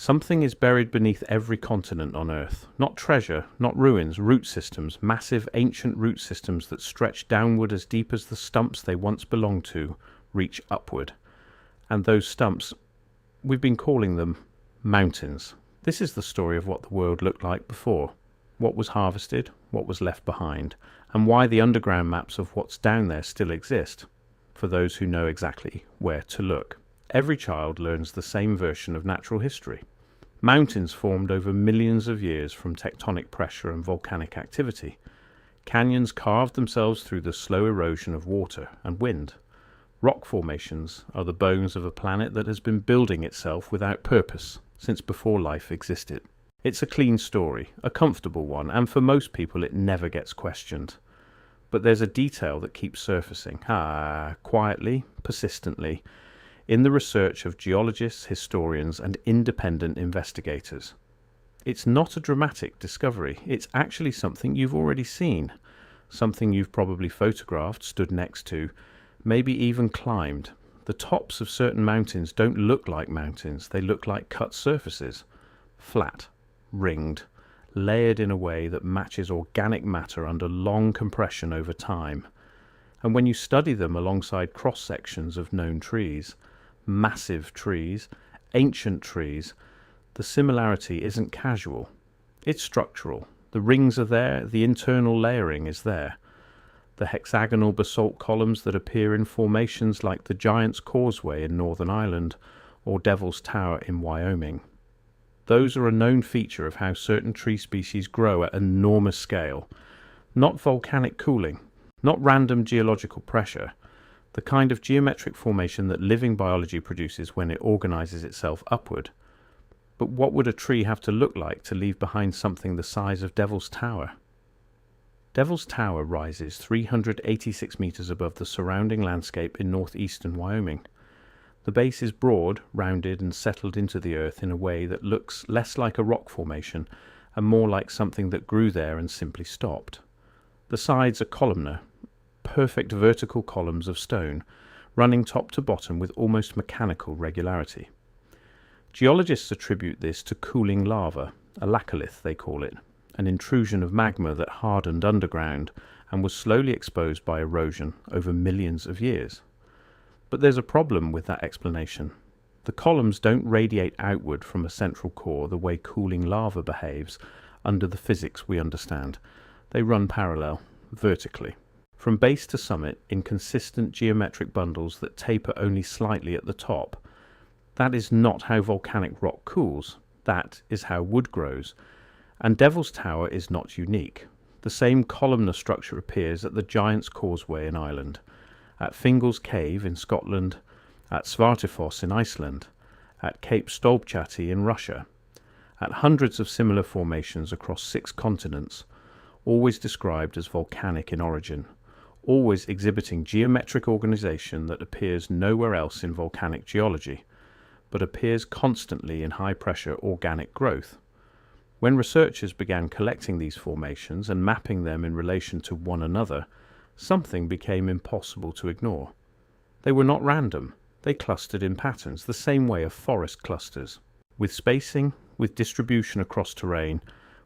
Something is buried beneath every continent on Earth. Not treasure, not ruins, root systems, massive ancient root systems that stretch downward as deep as the stumps they once belonged to reach upward. And those stumps, we've been calling them mountains. This is the story of what the world looked like before, what was harvested, what was left behind, and why the underground maps of what's down there still exist, for those who know exactly where to look. Every child learns the same version of natural history. Mountains formed over millions of years from tectonic pressure and volcanic activity. Canyons carved themselves through the slow erosion of water and wind. Rock formations are the bones of a planet that has been building itself without purpose since before life existed. It's a clean story, a comfortable one, and for most people it never gets questioned. But there's a detail that keeps surfacing, quietly, persistently, in the research of geologists, historians, and independent investigators. It's not a dramatic discovery. It's actually something you've already seen, something you've probably photographed, stood next to, maybe even climbed. The tops of certain mountains don't look like mountains. They look like cut surfaces, flat, ringed, layered in a way that matches organic matter under long compression over time. And when you study them alongside cross-sections of known trees, massive trees, ancient trees, the similarity isn't casual. It's structural. The rings are there, the internal layering is there. The hexagonal basalt columns that appear in formations like the Giant's Causeway in Northern Ireland or Devil's Tower in Wyoming. Those are a known feature of how certain tree species grow at enormous scale. Not volcanic cooling, not random geological pressure, the kind of geometric formation that living biology produces when it organizes itself upward. But what would a tree have to look like to leave behind something the size of Devil's Tower? Devil's Tower rises 386 meters above the surrounding landscape in northeastern Wyoming. The base is broad, rounded, and settled into the earth in a way that looks less like a rock formation and more like something that grew there and simply stopped. The sides are columnar, perfect vertical columns of stone, running top to bottom with almost mechanical regularity. Geologists attribute this to cooling lava, a laccolith they call it, an intrusion of magma that hardened underground and was slowly exposed by erosion over millions of years. But there's a problem with that explanation. The columns don't radiate outward from a central core the way cooling lava behaves under the physics we understand. They run parallel, vertically, from base to summit in consistent geometric bundles that taper only slightly at the top. That is not how volcanic rock cools. That is how wood grows. And Devil's Tower is not unique. The same columnar structure appears at the Giant's Causeway in Ireland, at Fingal's Cave in Scotland, at Svartifoss in Iceland, at Cape Stolpchati in Russia, at hundreds of similar formations across 6 continents, always described as volcanic in origin, always exhibiting geometric organization that appears nowhere else in volcanic geology, but appears constantly in high-pressure organic growth. When researchers began collecting these formations and mapping them in relation to one another, something became impossible to ignore. They were not random. They clustered in patterns, the same way a forest clusters, with spacing, with distribution across terrain,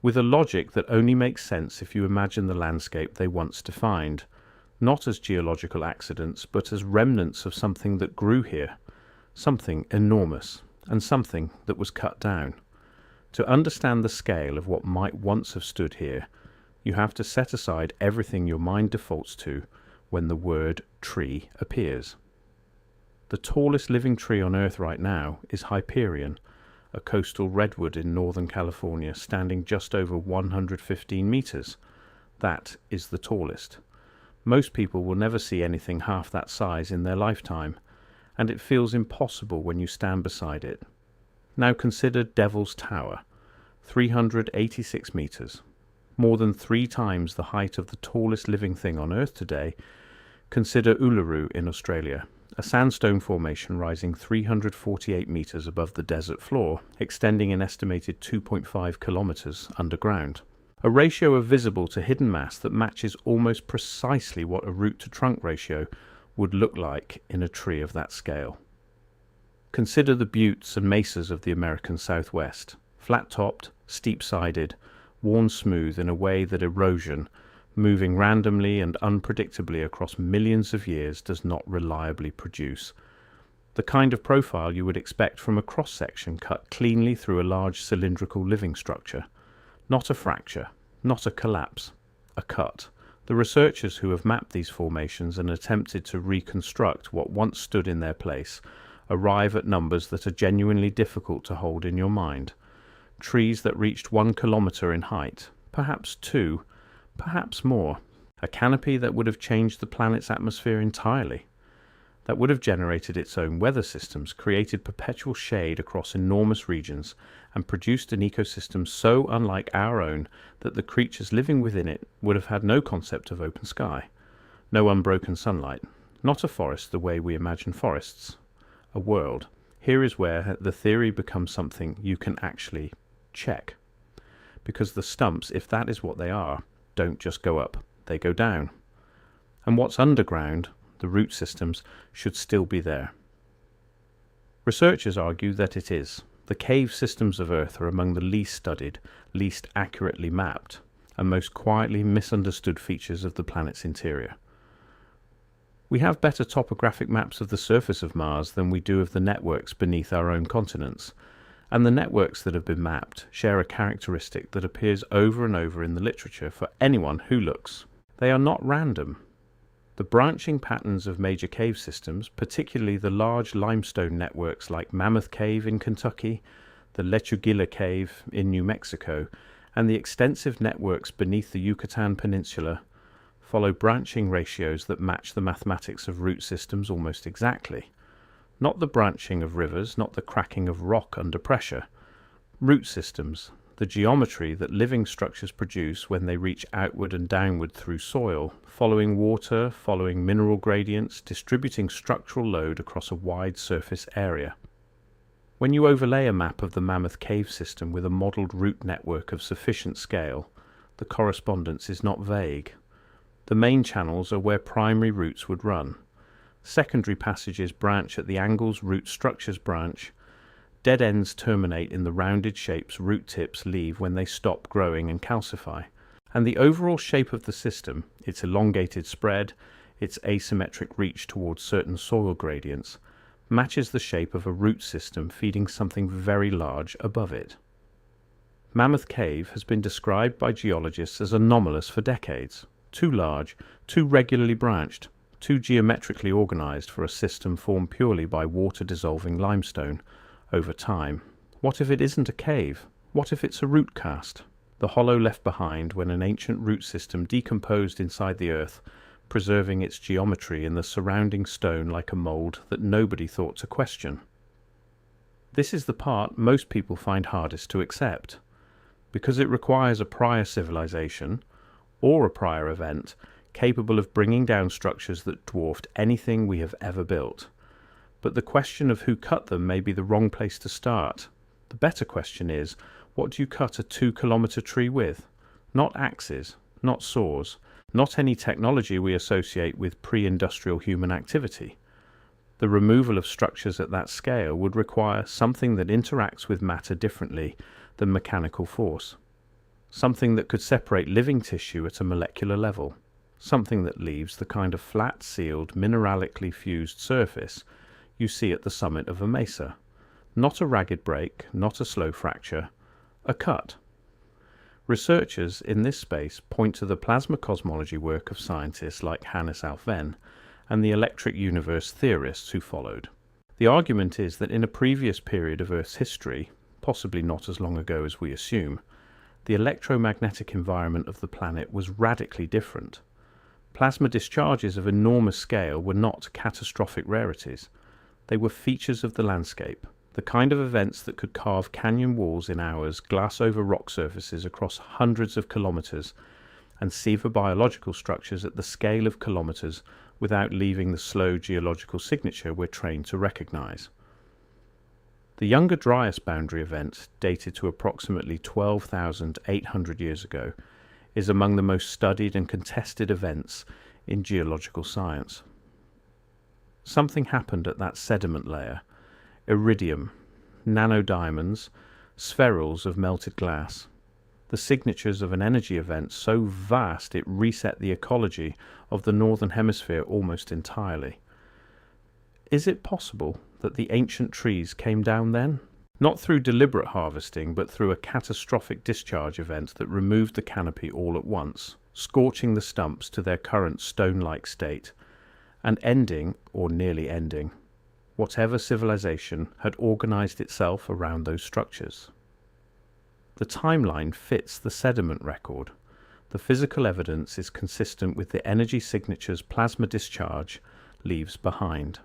with a logic that only makes sense if you imagine the landscape they once defined, not as geological accidents, but as remnants of something that grew here, something enormous, and something that was cut down. To understand the scale of what might once have stood here, you have to set aside everything your mind defaults to when the word tree appears. The tallest living tree on Earth right now is Hyperion, a coastal redwood in Northern California standing just over 115 meters. That is the tallest. Most people will never see anything half that size in their lifetime, and it feels impossible when you stand beside it. Now consider Devil's Tower, 386 meters, more than 3 times the height of the tallest living thing on Earth today. Consider Uluru in Australia, a sandstone formation rising 348 meters above the desert floor, extending an estimated 2.5 kilometers underground. A ratio of visible to hidden mass that matches almost precisely what a root to trunk ratio would look like in a tree of that scale. Consider the buttes and mesas of the American Southwest, flat-topped, steep-sided, worn smooth in a way that erosion, moving randomly and unpredictably across millions of years, does not reliably produce. The kind of profile you would expect from a cross-section cut cleanly through a large cylindrical living structure. Not a fracture, not a collapse, a cut. The researchers who have mapped these formations and attempted to reconstruct what once stood in their place arrive at numbers that are genuinely difficult to hold in your mind. Trees that reached 1 kilometer in height, perhaps 2, perhaps more. A canopy that would have changed the planet's atmosphere entirely. That would have generated its own weather systems, created perpetual shade across enormous regions, and produced an ecosystem so unlike our own that the creatures living within it would have had no concept of open sky, no unbroken sunlight, not a forest the way we imagine forests. A world. Here is where the theory becomes something you can actually check. Because the stumps, if that is what they are, don't just go up, they go down. And what's underground, the root systems, should still be there. Researchers argue that it is. The cave systems of Earth are among the least studied, least accurately mapped, and most quietly misunderstood features of the planet's interior. We have better topographic maps of the surface of Mars than we do of the networks beneath our own continents, and the networks that have been mapped share a characteristic that appears over and over in the literature for anyone who looks. They are not random. The branching patterns of major cave systems, particularly the large limestone networks like Mammoth Cave in Kentucky, the Lechuguilla Cave in New Mexico, and the extensive networks beneath the Yucatan Peninsula, follow branching ratios that match the mathematics of root systems almost exactly. Not the branching of rivers, not the cracking of rock under pressure. Root systems, the geometry that living structures produce when they reach outward and downward through soil, following water, following mineral gradients, distributing structural load across a wide surface area. When you overlay a map of the Mammoth Cave system with a modelled root network of sufficient scale, the correspondence is not vague. The main channels are where primary roots would run. Secondary passages branch at the angles root structures branch. Dead ends terminate in the rounded shapes root tips leave when they stop growing and calcify. And the overall shape of the system, its elongated spread, its asymmetric reach towards certain soil gradients, matches the shape of a root system feeding something very large above it. Mammoth Cave has been described by geologists as anomalous for decades. Too large, too regularly branched, too geometrically organized for a system formed purely by water-dissolving limestone over time. What if it isn't a cave? What if it's a root cast? The hollow left behind when an ancient root system decomposed inside the earth, preserving its geometry in the surrounding stone like a mold that nobody thought to question. This is the part most people find hardest to accept, because it requires a prior civilization, or a prior event, capable of bringing down structures that dwarfed anything we have ever built. But the question of who cut them may be the wrong place to start. The better question is, what do you cut a 2-kilometer tree with? Not axes, not saws, not any technology we associate with pre-industrial human activity. The removal of structures at that scale would require something that interacts with matter differently than mechanical force. Something that could separate living tissue at a molecular level. Something that leaves the kind of flat, sealed, mineralically fused surface you see at the summit of a mesa. Not a ragged break, not a slow fracture, a cut. Researchers in this space point to the plasma cosmology work of scientists like Hannes Alfvén and the electric universe theorists who followed. The argument is that in a previous period of Earth's history, possibly not as long ago as we assume, the electromagnetic environment of the planet was radically different. Plasma discharges of enormous scale were not catastrophic rarities. They were features of the landscape, the kind of events that could carve canyon walls in hours, glass over rock surfaces across hundreds of kilometers, and sever biological structures at the scale of kilometers without leaving the slow geological signature we're trained to recognize. The Younger Dryas boundary event, dated to approximately 12,800 years ago, is among the most studied and contested events in geological science. Something happened at that sediment layer. iridium, nanodiamonds, spherules of melted glass. The signatures of an energy event so vast it reset the ecology of the northern hemisphere almost entirely. Is it possible that the ancient trees came down then? Not through deliberate harvesting, but through a catastrophic discharge event that removed the canopy all at once, scorching the stumps to their current stone-like state, and ending, or nearly ending, whatever civilization had organized itself around those structures. The timeline fits the sediment record. The physical evidence is consistent with the energy signatures plasma discharge leaves behind.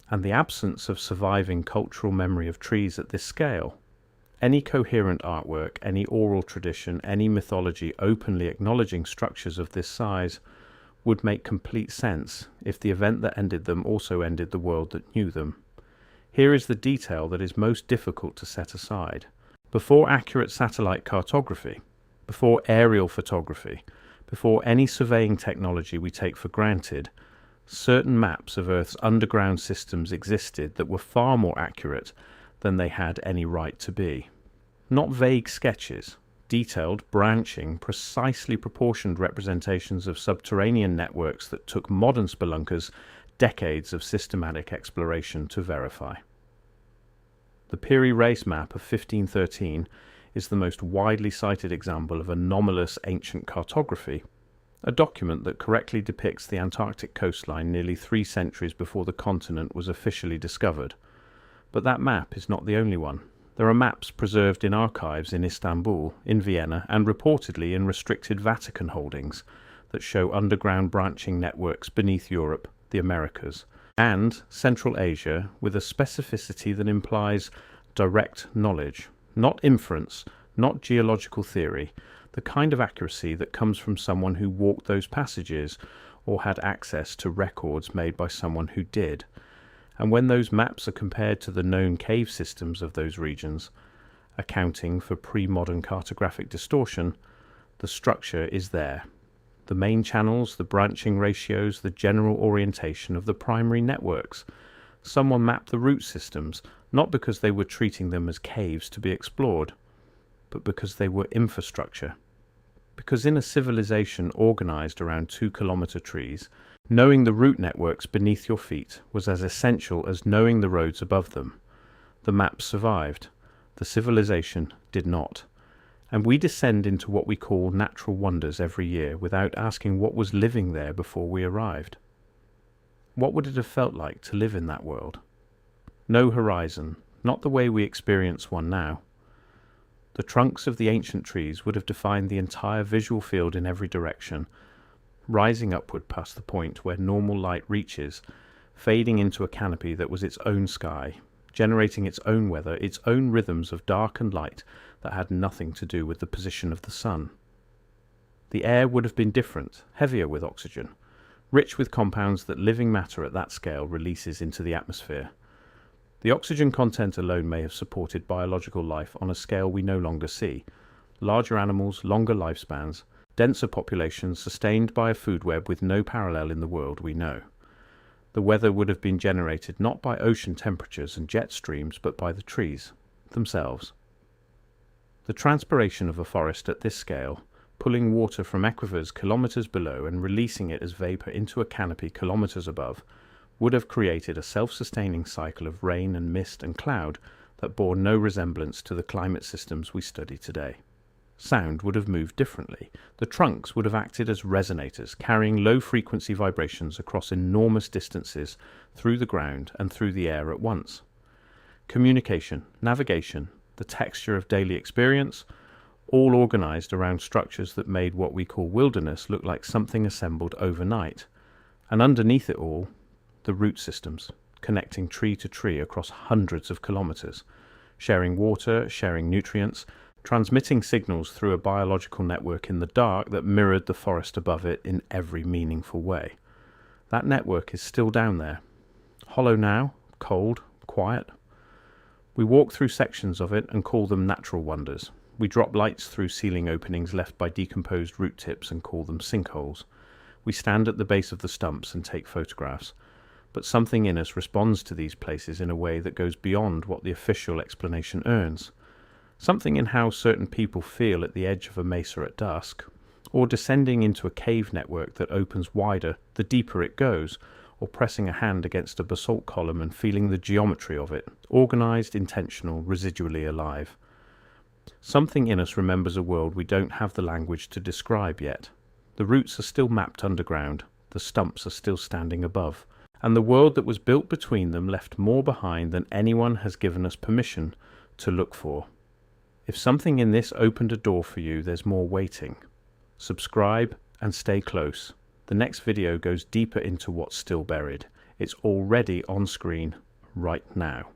And the absence of surviving cultural memory of trees at this scale. Any coherent artwork, any oral tradition, any mythology openly acknowledging structures of this size would make complete sense if the event that ended them also ended the world that knew them. Here is the detail that is most difficult to set aside. Before accurate satellite cartography, before aerial photography, before any surveying technology we take for granted, certain maps of Earth's underground systems existed that were far more accurate than they had any right to be. Not vague sketches, detailed, branching, precisely proportioned representations of subterranean networks that took modern spelunkers decades of systematic exploration to verify. The Piri Reis map of 1513 is the most widely cited example of anomalous ancient cartography, a document that correctly depicts the Antarctic coastline nearly 3 centuries before the continent was officially discovered. But that map is not the only one. There are maps preserved in archives in Istanbul, in Vienna, and reportedly in restricted Vatican holdings that show underground branching networks beneath Europe, the Americas, and Central Asia with a specificity that implies direct knowledge, not inference, not geological theory, the kind of accuracy that comes from someone who walked those passages or had access to records made by someone who did. And when those maps are compared to the known cave systems of those regions, accounting for pre-modern cartographic distortion, the structure is there. The main channels, the branching ratios, the general orientation of the primary networks. Someone mapped the root systems, not because they were treating them as caves to be explored, but because they were infrastructure. Because in a civilization organized around 2-kilometer trees, knowing the root networks beneath your feet was as essential as knowing the roads above them. The maps survived. The civilization did not. And we descend into what we call natural wonders every year without asking what was living there before we arrived. What would it have felt like to live in that world? No horizon, not the way we experience one now. The trunks of the ancient trees would have defined the entire visual field in every direction, rising upward past the point where normal light reaches, fading into a canopy that was its own sky, generating its own weather, its own rhythms of dark and light that had nothing to do with the position of the sun. The air would have been different, heavier with oxygen, rich with compounds that living matter at that scale releases into the atmosphere. The oxygen content alone may have supported biological life on a scale we no longer see. Larger animals, longer lifespans, denser populations sustained by a food web with no parallel in the world we know. The weather would have been generated not by ocean temperatures and jet streams, but by the trees themselves. The transpiration of a forest at this scale, pulling water from aquifers kilometers below and releasing it as vapor into a canopy kilometers above, would have created a self-sustaining cycle of rain and mist and cloud that bore no resemblance to the climate systems we study today. Sound would have moved differently. The trunks would have acted as resonators, carrying low-frequency vibrations across enormous distances through the ground and through the air at once. Communication, navigation, the texture of daily experience, all organized around structures that made what we call wilderness look like something assembled overnight. And underneath it all, the root systems, connecting tree to tree across hundreds of kilometers, sharing water, sharing nutrients, transmitting signals through a biological network in the dark that mirrored the forest above it in every meaningful way. That network is still down there, hollow now, cold, quiet. We walk through sections of it and call them natural wonders. We drop lights through ceiling openings left by decomposed root tips and call them sinkholes. We stand at the base of the stumps and take photographs. but something in us responds to these places in a way that goes beyond what the official explanation earns. Something in how certain people feel at the edge of a mesa at dusk, or descending into a cave network that opens wider the deeper it goes, or pressing a hand against a basalt column and feeling the geometry of it, organized, intentional, residually alive. Something in us remembers a world we don't have the language to describe yet. The roots are still mapped underground, the stumps are still standing above, and the world that was built between them left more behind than anyone has given us permission to look for. If something in this opened a door for you, there's more waiting. Subscribe and stay close. The next video goes deeper into what's still buried. It's already on screen right now.